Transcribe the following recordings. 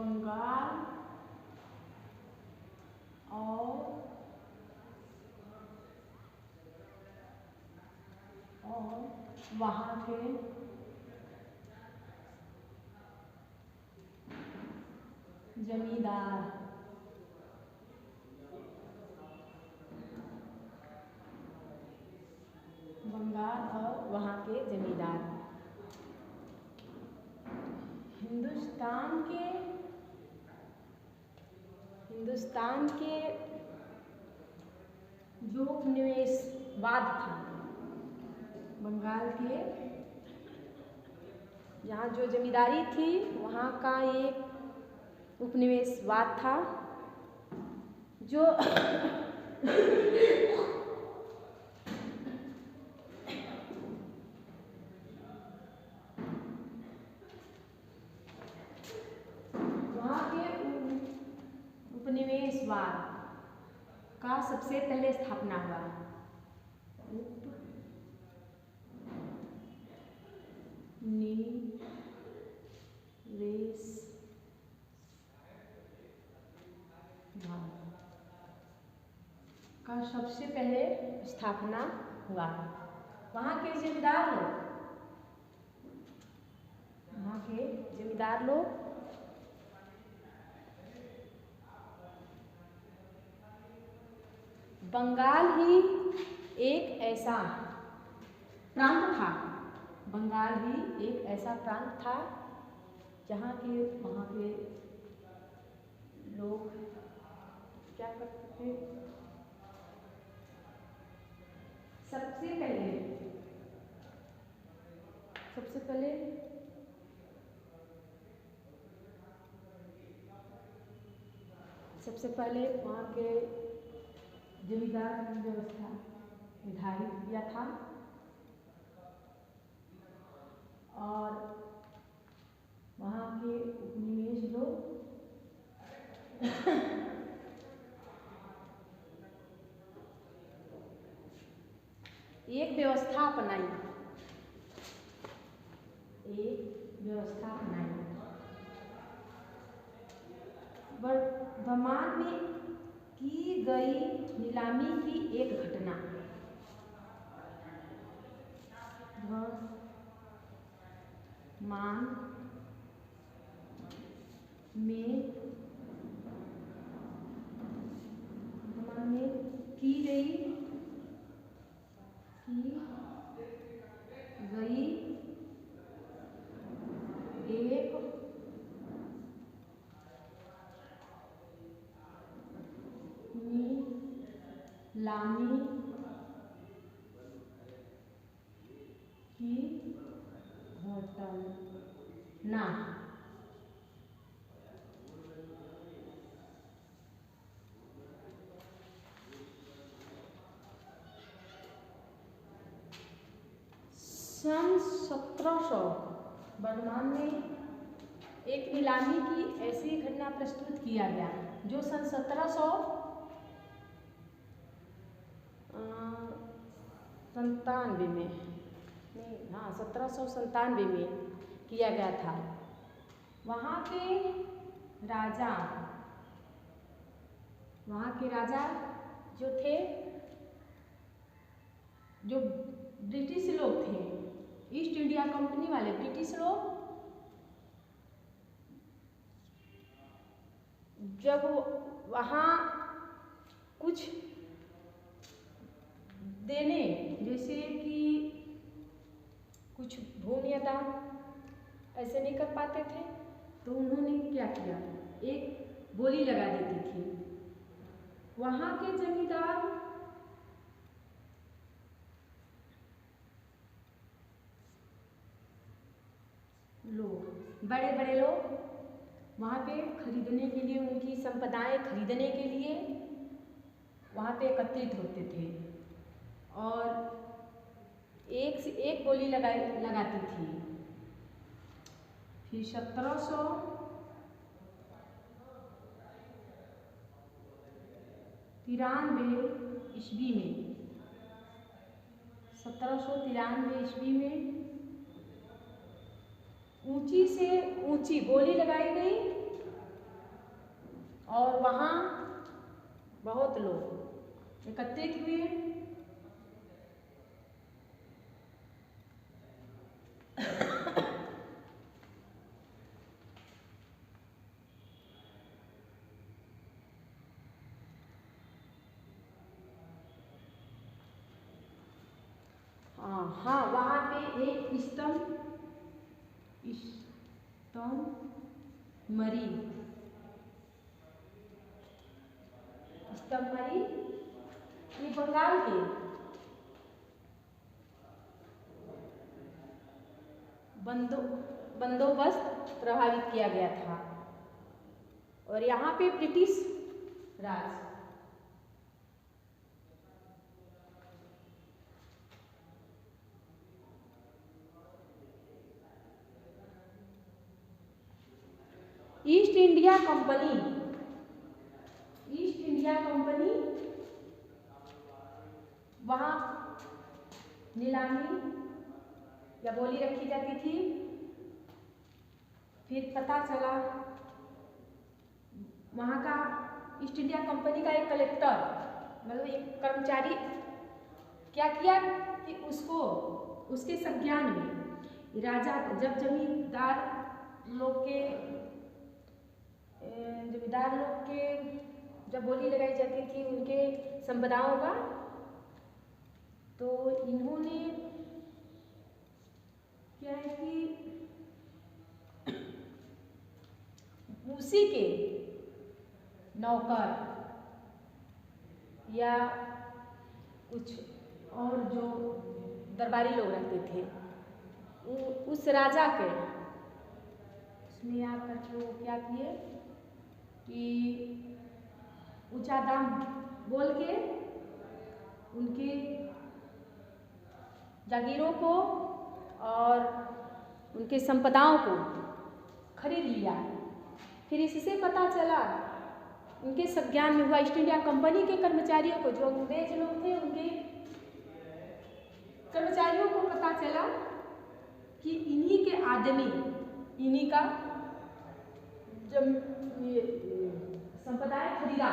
बंगाल और वहाँ के जमींदार। बंगाल और वहाँ के जमींदार हिंदुस्तान के जो उपनिवेशवाद था, बंगाल के यहाँ जो जमींदारी थी वहाँ का एक उपनिवेशवाद था जो वहाँ के उपनिवेशवाद का सबसे पहले स्थापना हुआ। का सबसे पहले स्थापना हुआ। वहाँ के जमींदार लोग बंगाल ही एक ऐसा प्रांत था, बंगाल ही एक ऐसा प्रांत था जहाँ के वहाँ के लोग क्या करते थे, सबसे पहले वहाँ के जमींदार की व्यवस्था निर्धारित किया था और वहाँ के उपनिवेश लोग एक व्यवस्था अपनाई। वर्तमान में की गई नीलामी की एक घटना वर्तमान में की गई एक नीलामी की घटना सन 1700 वर्तमान में एक नीलामी की ऐसी घटना प्रस्तुत किया गया जो सन 1797 में 1797 में किया गया था। वहाँ के राजा जो थे, जो ब्रिटिश लोग थे, ईस्ट इंडिया कंपनी वाले ब्रिटिश लोग, जब वहाँ कुछ देने जैसे कि कुछ भूमि अदा ऐसे नहीं कर पाते थे तो उन्होंने क्या किया, एक बोली लगा देती थी। वहाँ के जमींदार लोग, बड़े बड़े लोग वहाँ पे खरीदने के लिए, उनकी संपदाएं खरीदने के लिए वहाँ पे एकत्रित होते थे और एक से एक बोली लगाती थी। फिर 1793 ईस्वी में ऊंची से ऊंची बोली लगाई गई और वहाँ बहुत लोग एकत्रित हुए। हाँ, वहाँ पे एक मरी ये बंगाल के बंदोबस्त प्रभावित किया गया था और यहाँ पे ब्रिटिश राज ईस्ट इंडिया कंपनी वहाँ नीलामी या बोली रखी जाती थी। फिर पता चला वहाँ का ईस्ट इंडिया कंपनी का एक कलेक्टर मतलब एक कर्मचारी क्या किया कि उसके संज्ञान में राजा जब जमींदार लोग के जब बोली लगाई जाती थी उनके संपदाओं का, तो इन्होंने क्या है कि उसी के नौकर या कुछ और जो दरबारी लोग रहते थे उस राजा के उसमें आकर के वो क्या किए कि ऊंचा दाम बोल के उनके जागीरों को और उनके संपदाओं को खरीद लिया। फिर इससे पता चला उनके संज्ञान में हुआ ईस्ट इंडिया कंपनी के कर्मचारियों को, जो अंग्रेज लोग थे उनके कर्मचारियों को पता चला कि इन्हीं के आदमी इन्हीं का जब संपदाएं खरीदा।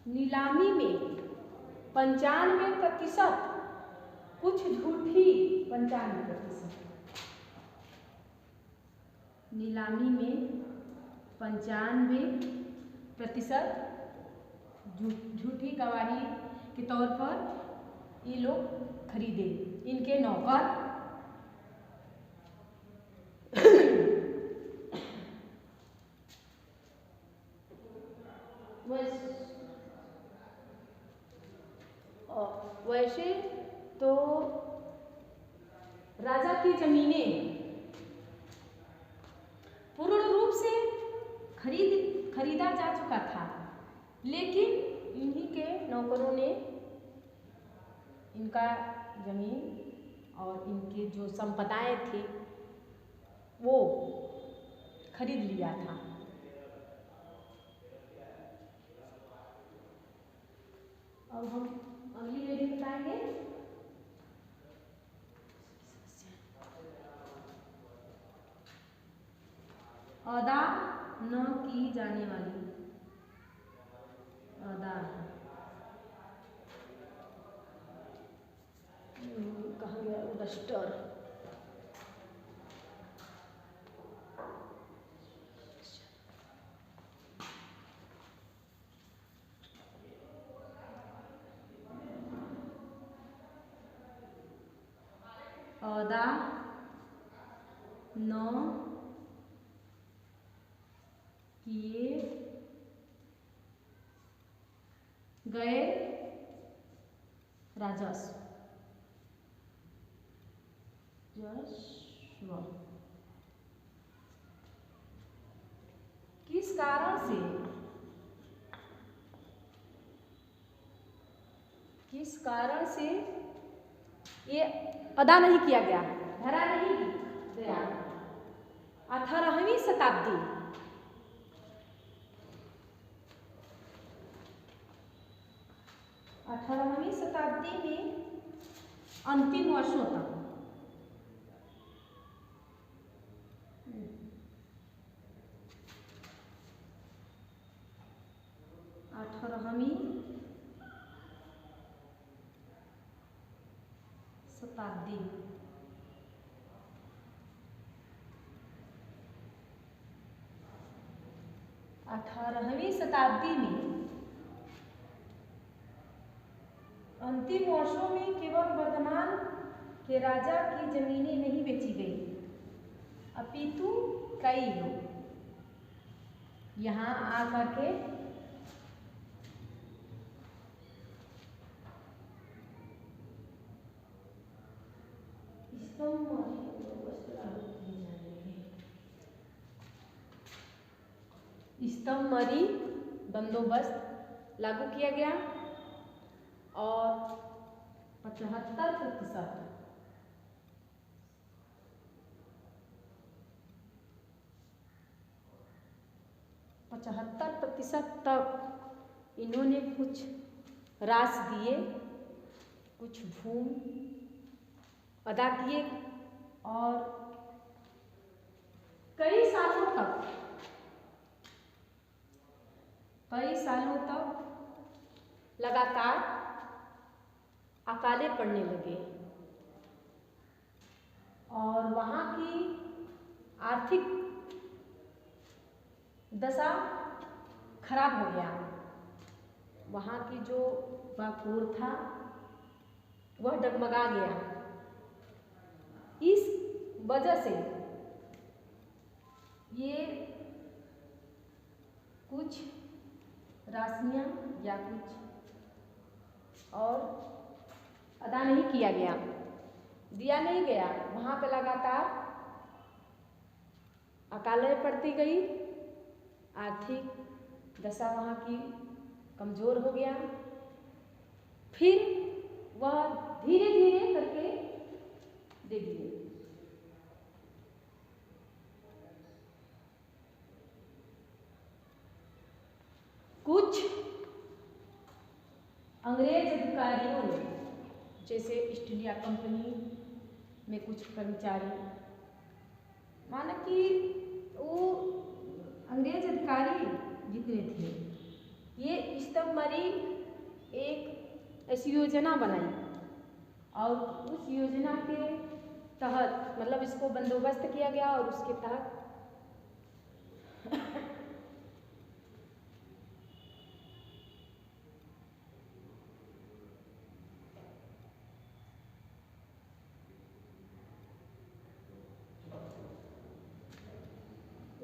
नीलामी में 95% कुछ झूठी 95%, नीलामी में 95% झूठी गवाही के तौर पर ये लोग खरीदे। इनके नौकर वैसे तो राजा की जमीनें पूर्ण रूप से खरीदा जा चुका था, लेकिन इन्हीं के नौकरों ने इनका जमीन और इनके जो संपदाएं थी वो खरीद लिया था। अब हम अगली लेडी बताएंगे। अदा न की जाने वाली, अदा कहाँ गया डस्टर, अदा न किए गए राजस्व किस कारण से ये अदा नहीं किया गया, भरा नहीं गया। 18वीं शताब्दी 18वीं शताब्दी में अंतिम वर्षों तक 18वीं शताब्दी 18वीं शताब्दी में अंतिम वर्षों में केवल वर्धमान के राजा की जमीनें नहीं बेची गई, अपितु कई लोग यहाँ आकर के स्तंभमरी बंदोबस्त लागू किया गया और 75% तक इन्होंने कुछ रास दिए, कुछ भूमि अदा किए और कई सालों तक लगातार अकाले पड़ने लगे और वहाँ की आर्थिक दशा खराब हो गया। वहाँ की जो बाकोर था वह डगमगा गया। इस वजह से ये कुछ राशियाँ या कुछ और अदा नहीं किया गया, दिया नहीं गया। वहाँ पे लगातार अकालें पड़ती गई, आर्थिक दशा वहाँ की कमज़ोर हो गया। फिर वह धीरे धीरे करके दे दिए। कुछ अंग्रेज अधिकारियों ने, जैसे ईस्ट इंडिया कंपनी में कुछ कर्मचारी, माना कि वो अंग्रेज अधिकारी जितने थे, ये स्तंभमरी एक ऐसी योजना बनाई और उस योजना के तहत मतलब इसको बंदोबस्त किया गया और उसके तहत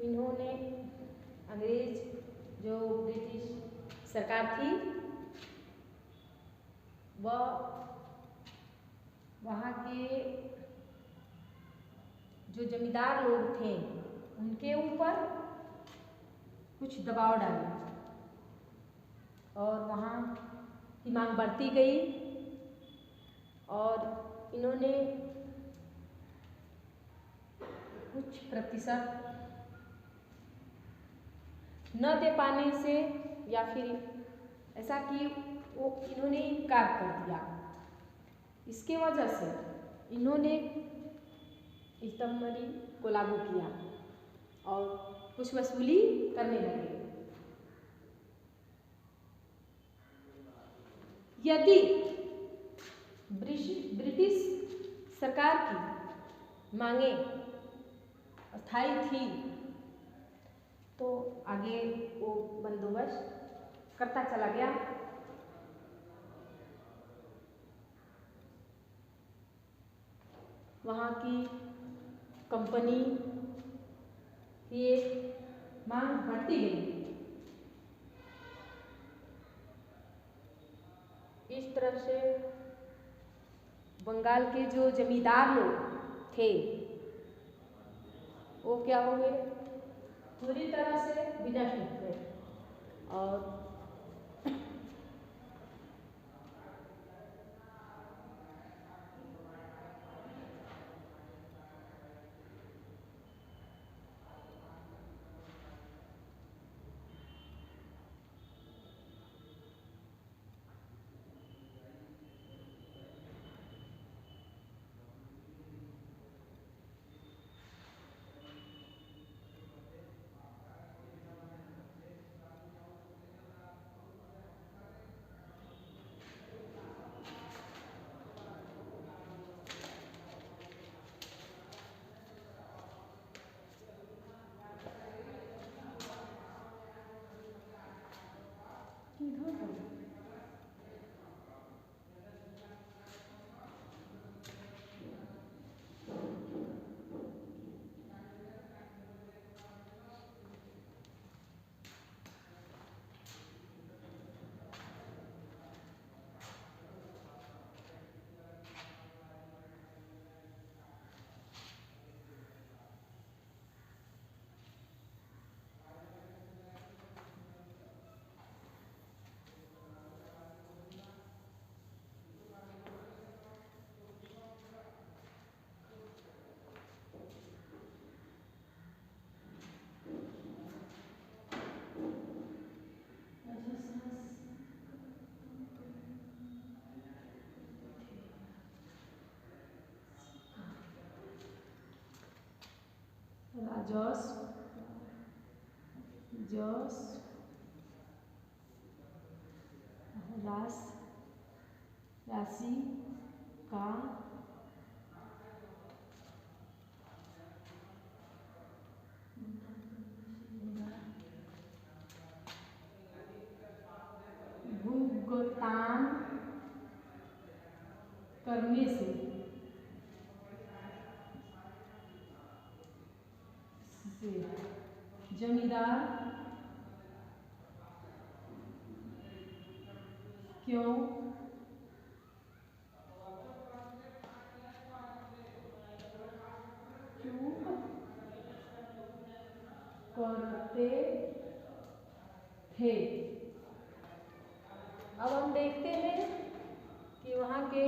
इन्होंने अंग्रेज जो ब्रिटिश सरकार थी वह वहाँ के जो जमींदार लोग थे उनके ऊपर कुछ दबाव डाला और वहाँ की मांग बढ़ती गई और इन्होंने कुछ प्रतिशत न दे पाने से या फिर ऐसा कि वो इन्होंने इनकार कर दिया। इसके वजह से इन्होंने स्तंभमरी को लागू किया और कुछ वसूली करने लगे। यदि ब्रिटिश सरकार की मांगे अस्थायी थी तो आगे वो बंदोबस्त करता चला गया। वहाँ की कंपनी की मांग बढ़ती गई। इस तरह से बंगाल के जो जमींदार लोग थे वो क्या हो गए, पूरी तरह से विनष्ट हो गए और राजस्व राशि का भुगतान करने से जमींदार क्यों चूक करते थे। अब हम देखते हैं कि वहाँ के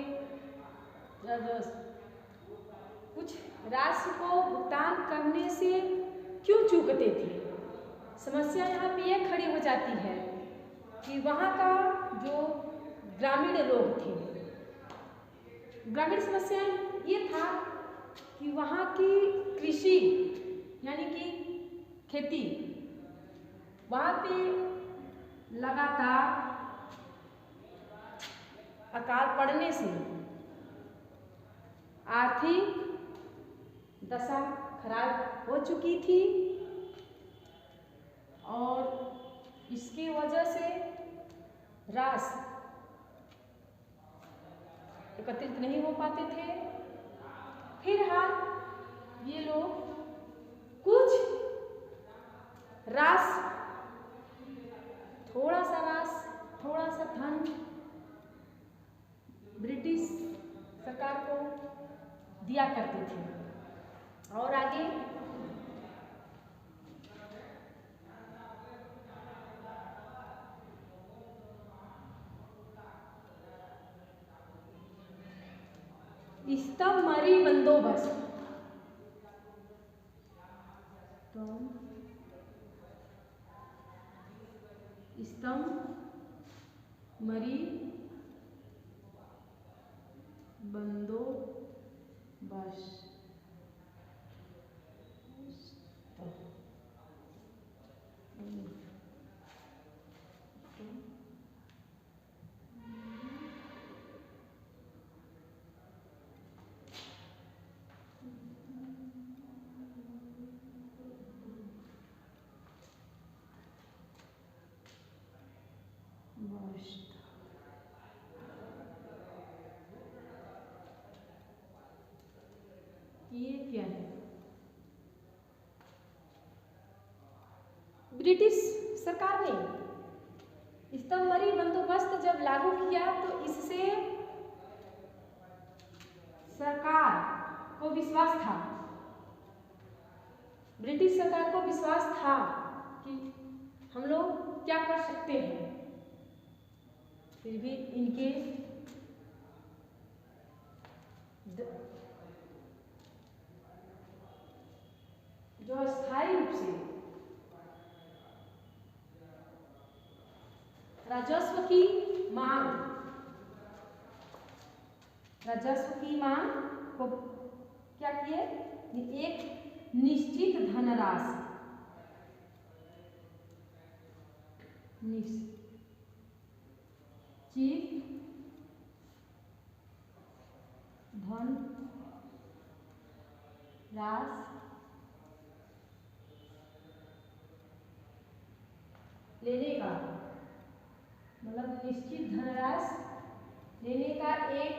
कुछ राशि को भुगतान करने से क्यों चूकते थे। समस्या यहाँ पे ये खड़ी हो जाती है कि वहाँ का जो ग्रामीण लोग थे, ग्रामीण समस्या ये था कि वहाँ की कृषि यानी कि खेती, वहाँ पे लगातार अकाल पड़ने से आर्थिक दशा खराब हो चुकी थी और इसकी वजह से राशि एकत्रित नहीं हो पाते थे। फिलहाल ये लोग कुछ थोड़ा सा धन ब्रिटिश सरकार को दिया करते थे। और आगे स्तंभमरी बंदोबस्त, स्तंभमरी बंदोबस्त ये क्या है? ब्रिटिश सरकार ने स्तंभमरी बंदोबस्त जब लागू किया तो इससे सरकार को विश्वास था, ब्रिटिश सरकार को विश्वास था कि हम लोग क्या कर सकते हैं। फिर भी इनके जो अस्थायी रूप से राजस्व की मांग को क्या किए, एक निश्चित धनराशि लेने का, मतलब निश्चित धनराशि लेने का एक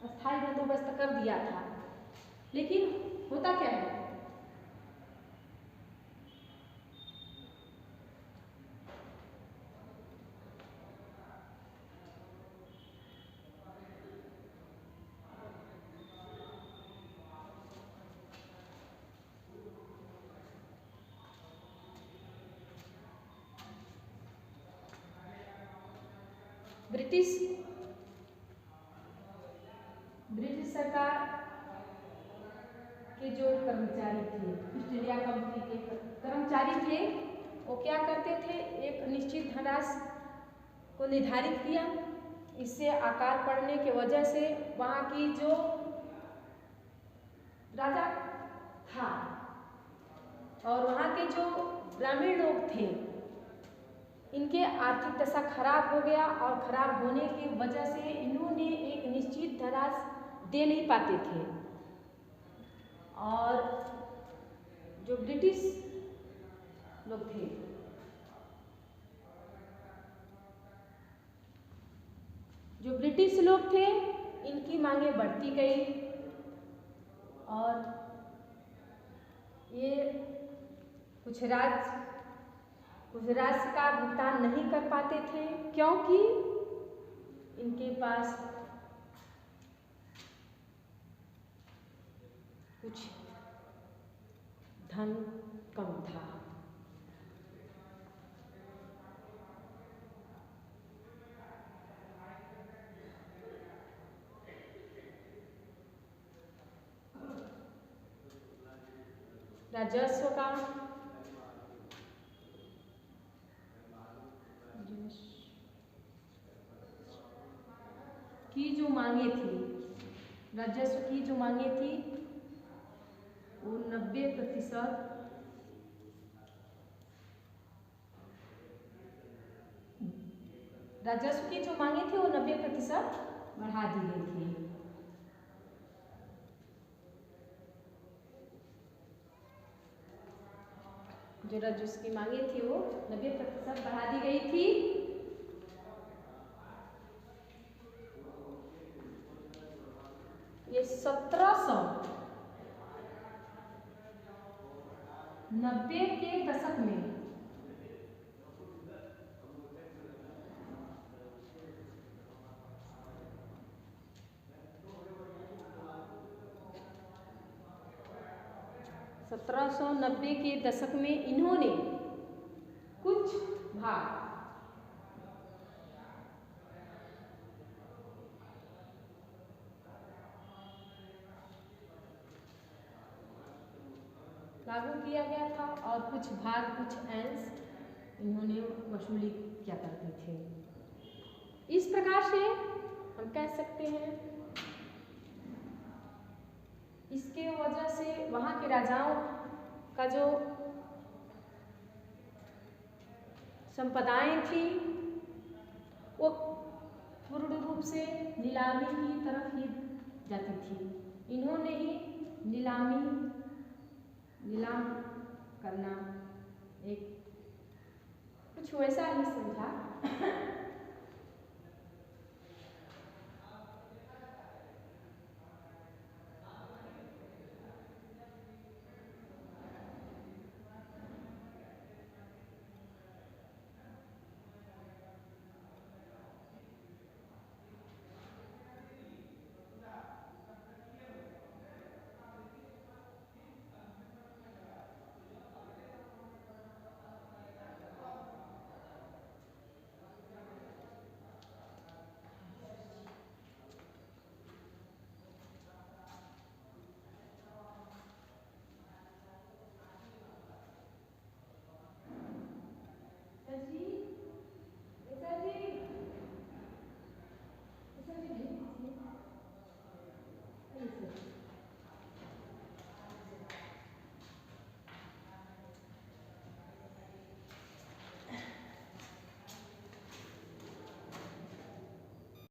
अस्थायी बंदोबस्त कर दिया था। लेकिन होता क्या है, ब्रिटिश सरकार के जो कर्मचारी थे, ईस्ट इंडिया कंपनी के कर्मचारी थे, वो क्या करते थे, एक निश्चित धनराशि को निर्धारित किया। इससे आकार पड़ने की वजह से वहाँ की जो राजा था और वहाँ के जो ग्रामीण लोग थे इनके आर्थिक दशा खराब हो गया और खराब होने की वजह से इन्होंने एक निश्चित धनराशि दे नहीं पाते थे। और जो ब्रिटिश लोग थे इनकी मांगे बढ़ती गई और ये कुछ राशि का भुगतान नहीं कर पाते थे क्योंकि इनके पास कुछ धन कम था। राजस्व की जो मांगे थी, राजस्व की जो मांगे थी वो 90% राजस्व की जो मांगे थी वो 90% बढ़ा दी गई थी। जो राजस्व की मांगे थी वो 90% बढ़ा दी गई थी। ये 1790 के दशक में इन्होंने कुछ भाग लागू किया गया था और कुछ भाग कुछ अंश इन्होंने वसूली किया करते थे। इस प्रकार से हम कह सकते हैं इसके वजह से वहाँ के राजाओं का जो संपदाएं थी वो पूर्ण रूप से नीलामी की तरफ ही जाती थी। इन्होंने ही नीलाम करना एक कुछ वैसा ही समझा